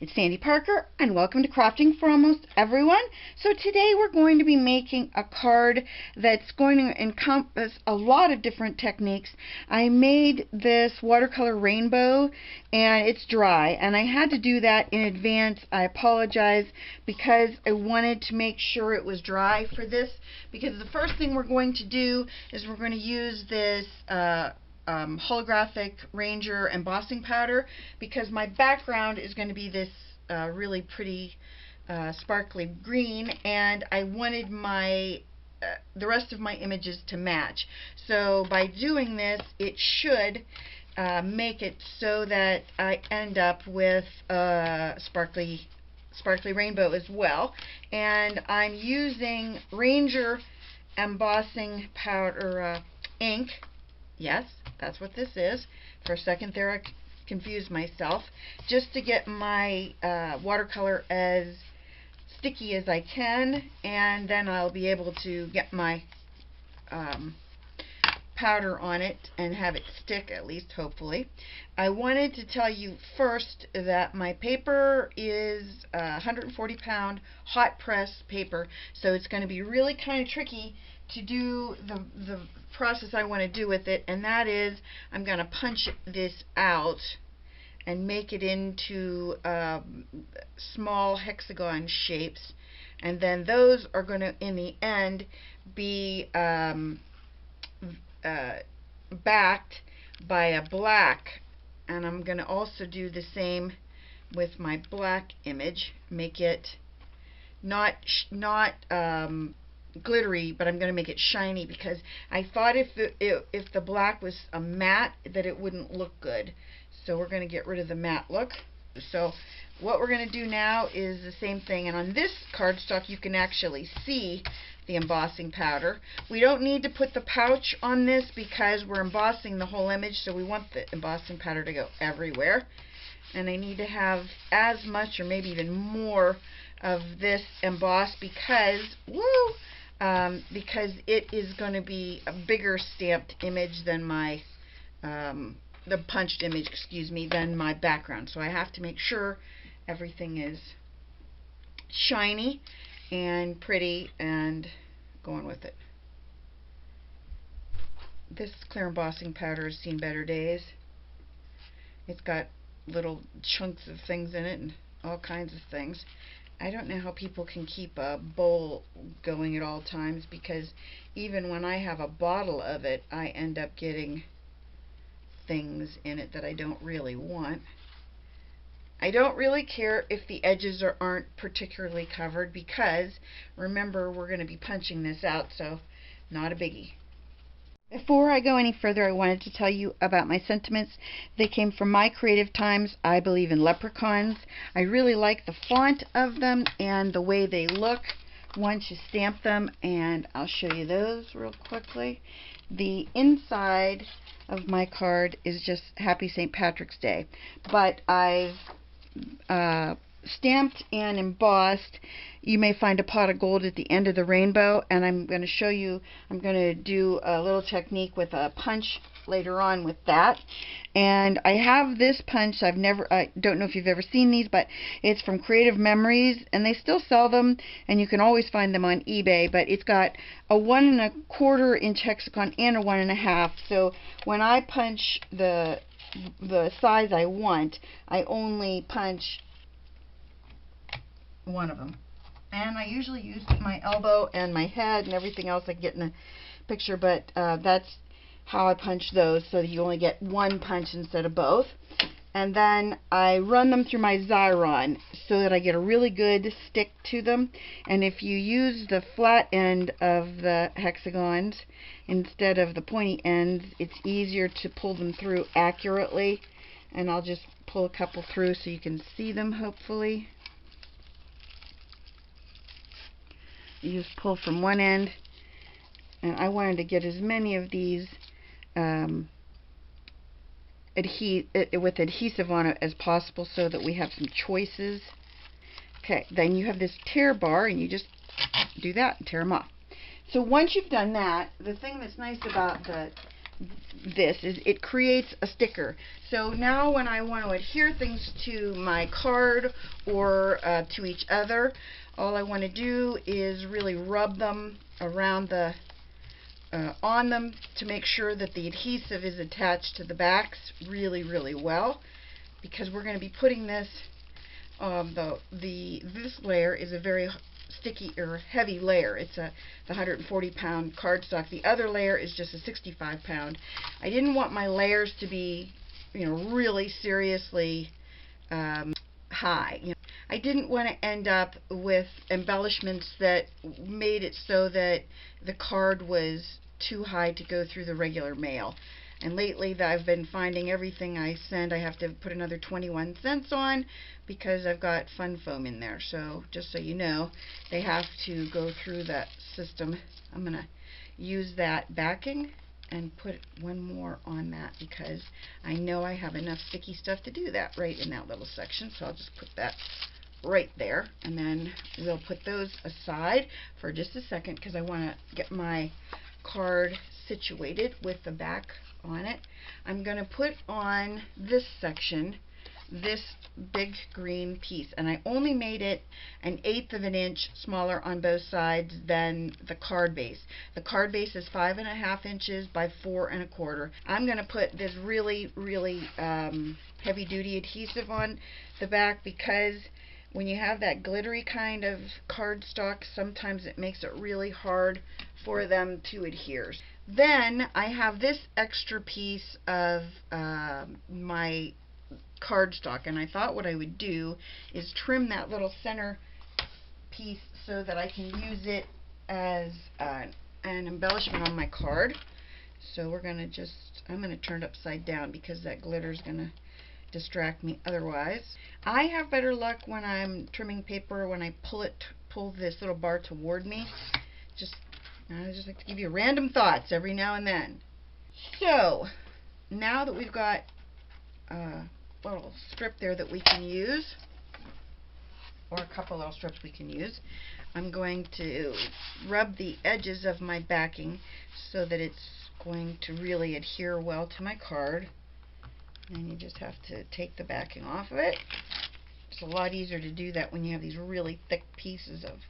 It's Sandy Parker, and welcome to Crafting for Almost Everyone. So today we're going to be making a card that's going to encompass a lot of different techniques. I made this watercolor rainbow, and it's dry, and I had to do that in advance. I apologize because I wanted to make sure it was dry for this, because the first thing we're going to do is we're going to use this Holographic Ranger embossing powder, because my background is going to be this really pretty sparkly green, and I wanted my the rest of my images to match. So by doing this, it should make it so that I end up with a sparkly rainbow as well. And I'm using Ranger embossing powder ink. Yes, that's what this is. For a second there I confused myself. Just to get my watercolor as sticky as I can, and then I'll be able to get my powder on it and have it stick, at least hopefully. I wanted to tell you first that my paper is 140-pound hot press paper, so it's going to be really kind of tricky to do the process I want to do with it, and that is I'm going to punch this out and make it into small hexagon shapes, and then those are going to in the end be backed by a black, and I'm going to also do the same with my black image, make it not glittery, but I'm going to make it shiny, because I thought if the black was a matte that it wouldn't look good. So we're going to get rid of the matte look. So what we're going to do now is the same thing, and on this cardstock you can actually see the embossing powder. We don't need to put the pouch on this because we're embossing the whole image, so we want the embossing powder to go everywhere. And I need to have as much or maybe even more of this embossed because because it is going to be a bigger stamped image than my the punched image, excuse me, than my background. So I have to make sure everything is shiny and pretty and going with it. This clear embossing powder has seen better days. It's got little chunks of things in it and all kinds of things. I don't know how people can keep a bowl going at all times, because even when I have a bottle of it, I end up getting things in it that I don't really want. I don't really care if the edges aren't particularly covered, because remember, we're going to be punching this out, so not a biggie. Before I go any further, I wanted to tell you about my sentiments. They came from my creative times. I believe in Leprechauns. I really like the font of them and the way they look once you stamp them, and I'll show you those real quickly. The inside of my card is just Happy St. Patrick's Day, but I've stamped and embossed. You may find a pot of gold at the end of the rainbow, and I'm going to show you, I'm going to do a little technique with a punch later on with that. And I have this punch. I don't know if you've ever seen these, but it's from Creative Memories, and they still sell them, and you can always find them on eBay. But it's got a 1 1/4 inch hexagon and a 1 1/2. So when I punch the size I want, I only punch one of them, and I usually use my elbow and my head and everything else I get in the picture, but that's how I punch those, so that you only get one punch instead of both. And then I run them through my Xyron so that I get a really good stick to them. And if you use the flat end of the hexagons instead of the pointy ends, it's easier to pull them through accurately. And I'll just pull a couple through so you can see them, hopefully. You just pull from one end, and I wanted to get as many of these with adhesive on it as possible, so that we have some choices. Okay, then you have this tear bar, and you just do that and tear them off. So once you've done that, the thing that's nice about the this is it creates a sticker. So now when I want to adhere things to my card or to each other, all I want to do is really rub them around the on them to make sure that the adhesive is attached to the backs really well, because we're going to be putting this this layer is a very sticky or heavy layer. It's the 140-pound cardstock. The other layer is just a 65-pound. I didn't want my layers to be, really seriously high. I didn't want to end up with embellishments that made it so that the card was too high to go through the regular mail. And lately I've been finding everything I send I have to put another 21 cents on, because I've got fun foam in there. So just so you know, they have to go through that system. I'm going to use that backing and put one more on that, because I know I have enough sticky stuff to do that right in that little section. So I'll just put that right there, and then we'll put those aside for just a second, because I want to get my card situated with the back on it. I'm going to put on this section this big green piece, and I only made it 1/8 of an inch smaller on both sides than the card base. The card base is 5.5 inches by 4 1/4. I'm going to put this really heavy duty adhesive on the back, because when you have that glittery kind of cardstock, sometimes it makes it really hard for them to adhere. Then I have this extra piece of my cardstock, and I thought what I would do is trim that little center piece so that I can use it as an embellishment on my card. So we're going to I'm going to turn it upside down, because that glitter is going to distract me otherwise. I have better luck when I'm trimming paper when I pull this little bar toward me. I just like to give you random thoughts every now and then. So now that we've got a little strip there that we can use, or a couple little strips we can use, I'm going to rub the edges of my backing so that it's going to really adhere well to my card. And you just have to take the backing off of it. It's a lot easier to do that when you have these really thick pieces of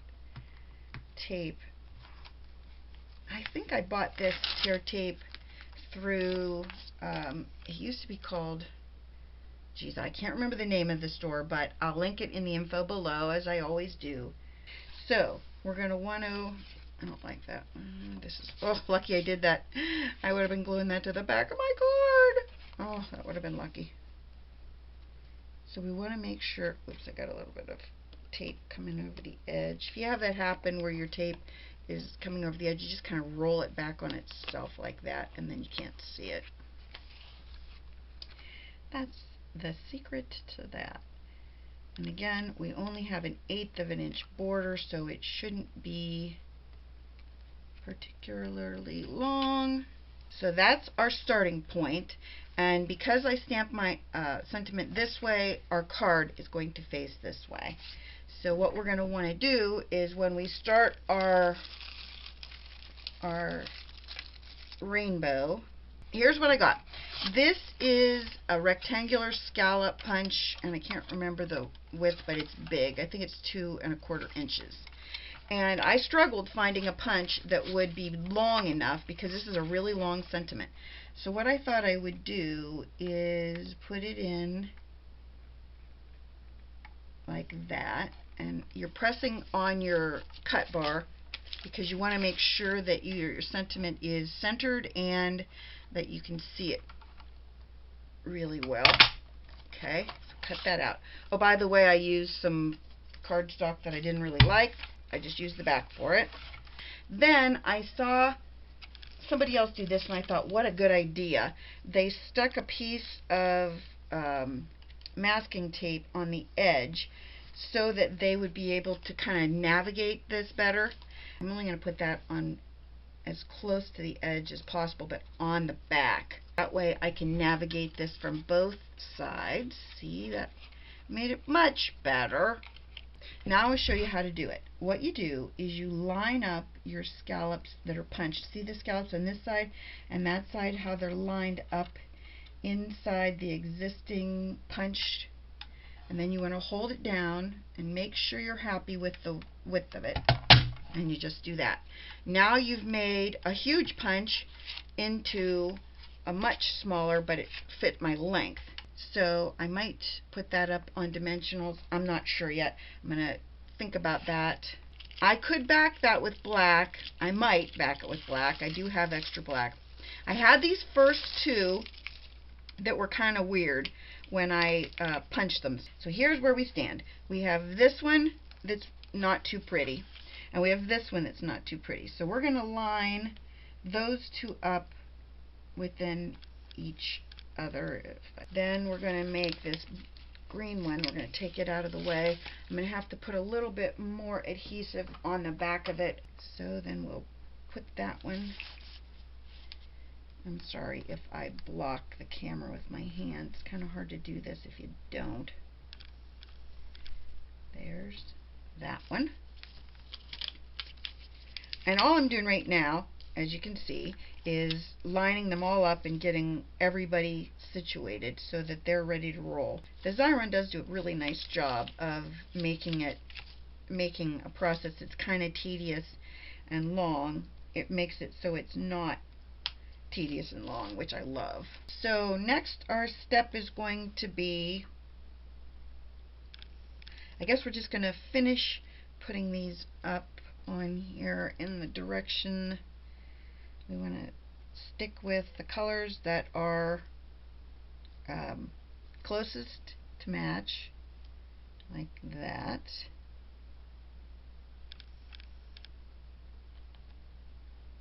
tape. I think I bought this tear tape through, it used to be called, geez, I can't remember the name of the store, but I'll link it in the info below, as I always do. So we're going to want to, I don't like that. Oh, lucky I did that. I would have been gluing that to the back of my card. Oh, that would have been lucky. So we want to make sure, oops, I got a little bit of tape coming over the edge. If you have that happen where your tape is coming over the edge, you just kind of roll it back on itself like that, and then you can't see it. That's the secret to that. And again, we only have 1/8 of an inch border, so it shouldn't be particularly long. So that's our starting point, and because I stamped my sentiment this way, our card is going to face this way. So what we're going to want to do is, when we start our rainbow, here's what I got. This is a rectangular scallop punch, and I can't remember the width, but it's big. I think it's 2 1/4 inches. And I struggled finding a punch that would be long enough, because this is a really long sentiment. So what I thought I would do is put it in like that, and you're pressing on your cut bar, because you want to make sure that your sentiment is centered and that you can see it really well. Okay, so cut that out. Oh, by the way, I used some cardstock that I didn't really like. I just used the back for it. Then I saw somebody else do this, and I thought, what a good idea. They stuck a piece of masking tape on the edge so that they would be able to kind of navigate this better. I'm only going to put that on as close to the edge as possible, but on the back. That way I can navigate this from both sides. See, that made it much better. Now I'll show you how to do it. What you do is you line up your scallops that are punched. See the scallops on this side and that side, how they're lined up inside the existing punched, and then you want to hold it down and make sure you're happy with the width of it, and you just do that. Now you've made a huge punch into a much smaller, but it fit my length. So I might put that up on dimensionals. I'm not sure yet. I'm going to think about that. I could back that with black. I might back it with black. I do have extra black. I had these first two that were kind of weird when I punched them. So here's where we stand. We have this one that's not too pretty, and we have this one that's not too pretty. So we're going to line those two up within each other. Then we're going to make this green one. We're going to take it out of the way. I'm going to have to put a little bit more adhesive on the back of it. So then we'll put that one. I'm sorry if I block the camera with my hand. It's kind of hard to do this if you don't. There's that one. And all I'm doing right now, as you can see, is lining them all up and getting everybody situated so that they're ready to roll. The Xyron does do a really nice job of making a process that's kind of tedious and long. It makes it so it's not tedious and long, which I love. So next our step is going to be, I guess we're just going to finish putting these up on here in the direction we want to stick with, the colors that are closest to match, like that.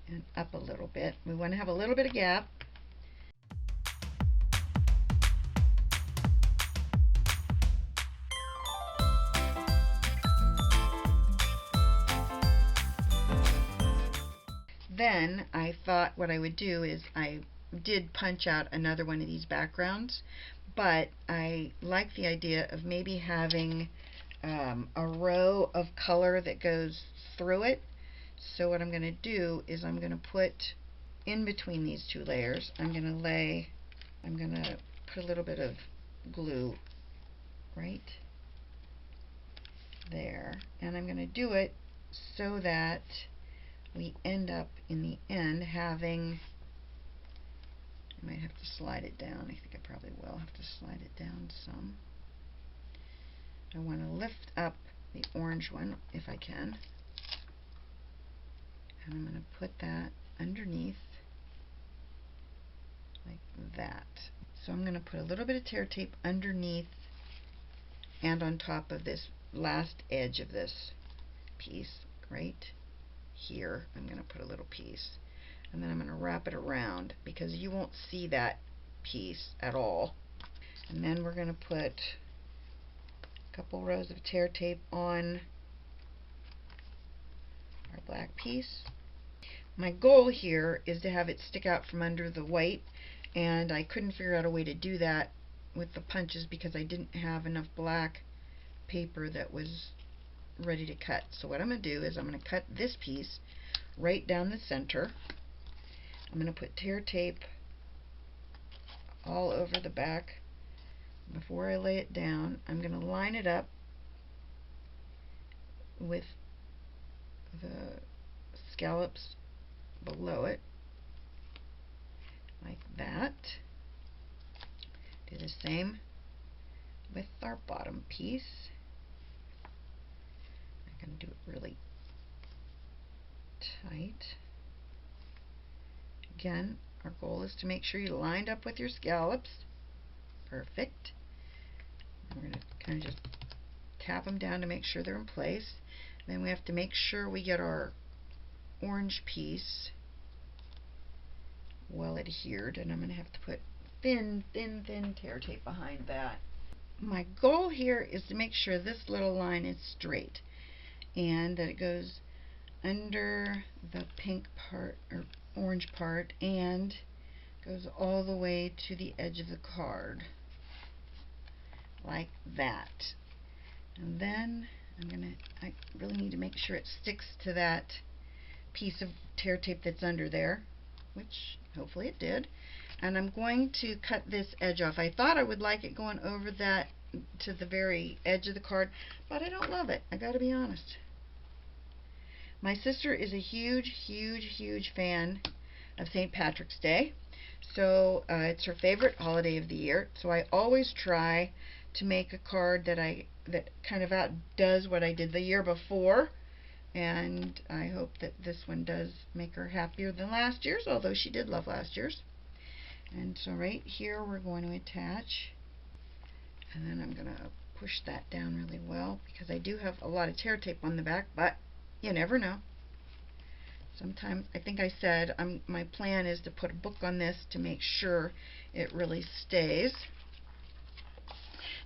And up a little bit. We want to have a little bit of gap. Then I thought what I would do is I did punch out another one of these backgrounds, but I like the idea of maybe having a row of color that goes through it. So what I'm going to do is I'm going to put in between these two layers, I'm going to put a little bit of glue right there, and I'm going to do it so that we end up in the end having, I might have to slide it down. I think I probably will have to slide it down some. I want to lift up the orange one if I can. And I'm going to put that underneath like that. So I'm going to put a little bit of tear tape underneath and on top of this last edge of this piece right here. I'm going to put a little piece, and then I'm going to wrap it around because you won't see that piece at all. And then we're going to put a couple rows of tear tape on our black piece. My goal here is to have it stick out from under the white, and I couldn't figure out a way to do that with the punches because I didn't have enough black paper that was ready to cut. So what I'm going to do is I'm going to cut this piece right down the center. I'm going to put tear tape all over the back. Before I lay it down, I'm going to line it up with the scallops below it like that. Do the same with our bottom piece. I'm going to do it really tight. Again, our goal is to make sure you lined up with your scallops. Perfect. We're going to kind of just tap them down to make sure they're in place. Then we have to make sure we get our orange piece well adhered, and I'm going to have to put thin tear tape behind that. My goal here is to make sure this little line is straight and that it goes under the pink part or orange part and goes all the way to the edge of the card like that. And then I really need to make sure it sticks to that piece of tear tape that's under there, which hopefully it did. And I'm going to cut this edge off. I thought I would like it going over that to the very edge of the card, but I don't love it. I gotta be honest. My sister is a huge fan of St. Patrick's Day, so it's her favorite holiday of the year. So I always try to make a card that kind of outdoes what I did the year before, and I hope that this one does make her happier than last year's, although she did love last year's. And so right here we're going to attach, and then I'm going to push that down really well because I do have a lot of tear tape on the back, but you never know. Sometimes, I think I said my plan is to put a book on this to make sure it really stays.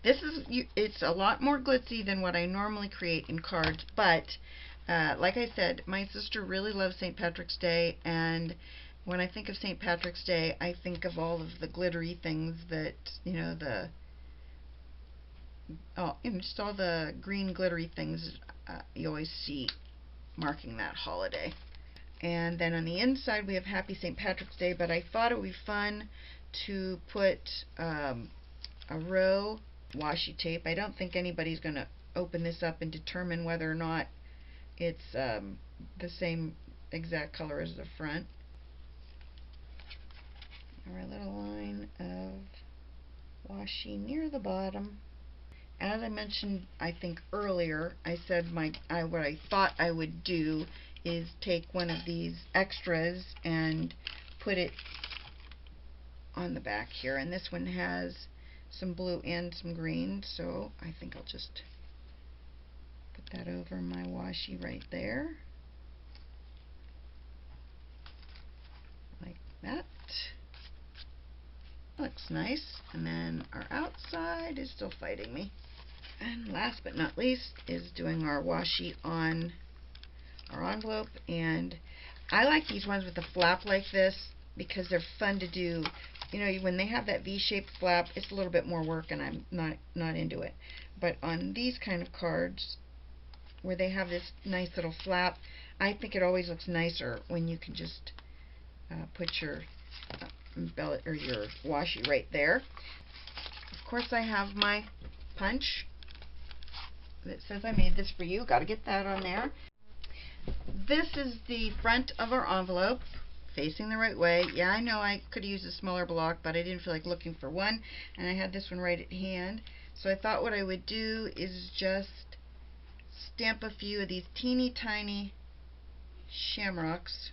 It's a lot more glitzy than what I normally create in cards, but like I said, my sister really loves St. Patrick's Day, and when I think of St. Patrick's Day, I think of all of the glittery things that, just all the green glittery things you always see marking that holiday. And then on the inside we have Happy St. Patrick's Day, but I thought it would be fun to put a row washi tape. I don't think anybody's going to open this up and determine whether or not it's the same exact color as the front. Our little line of washi near the bottom. As I mentioned, I think earlier, I said what I thought I would do is take one of these extras and put it on the back here. And this one has some blue and some green, so I think I'll just put that over my washi right there. Like that. Looks nice. And then our outside is still fighting me. And last but not least is doing our washi on our envelope. And I like these ones with a flap like this because they're fun to do. When they have that V-shaped flap, it's a little bit more work, and I'm not into it. But on these kind of cards where they have this nice little flap, I think it always looks nicer when you can just put your bellet or your washi right there. Of course, I have my punch that says I made this for you. Got to get that on there. This is the front of our envelope, facing the right way. Yeah, I know I could use a smaller block, but I didn't feel like looking for one, and I had this one right at hand. So I thought what I would do is just stamp a few of these teeny tiny shamrocks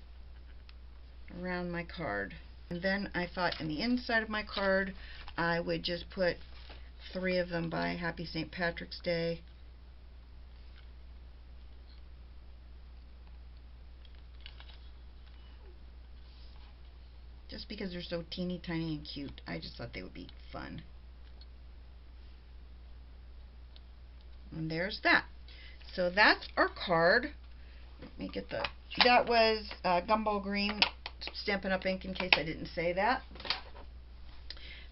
around my card. And then I thought in the inside of my card I would just put 3 of them by Happy St. Patrick's Day. Just because they're so teeny tiny and cute, I just thought they would be fun. And there's that. So that's our card. Let me get that was Gumball Green Stampin' Up! Ink, in case I didn't say that.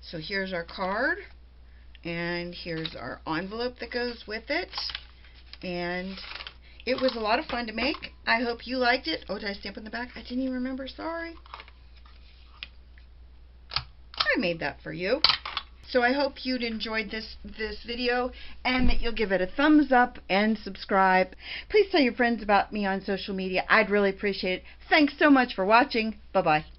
So here's our card, and here's our envelope that goes with it. And it was a lot of fun to make. I hope you liked it. Oh, did I stamp on the back? I didn't even remember. Sorry. I made that for you. So I hope you'd enjoyed this video, and that you'll give it a thumbs up and subscribe. Please tell your friends about me on social media. I'd really appreciate it. Thanks so much for watching. Bye-bye.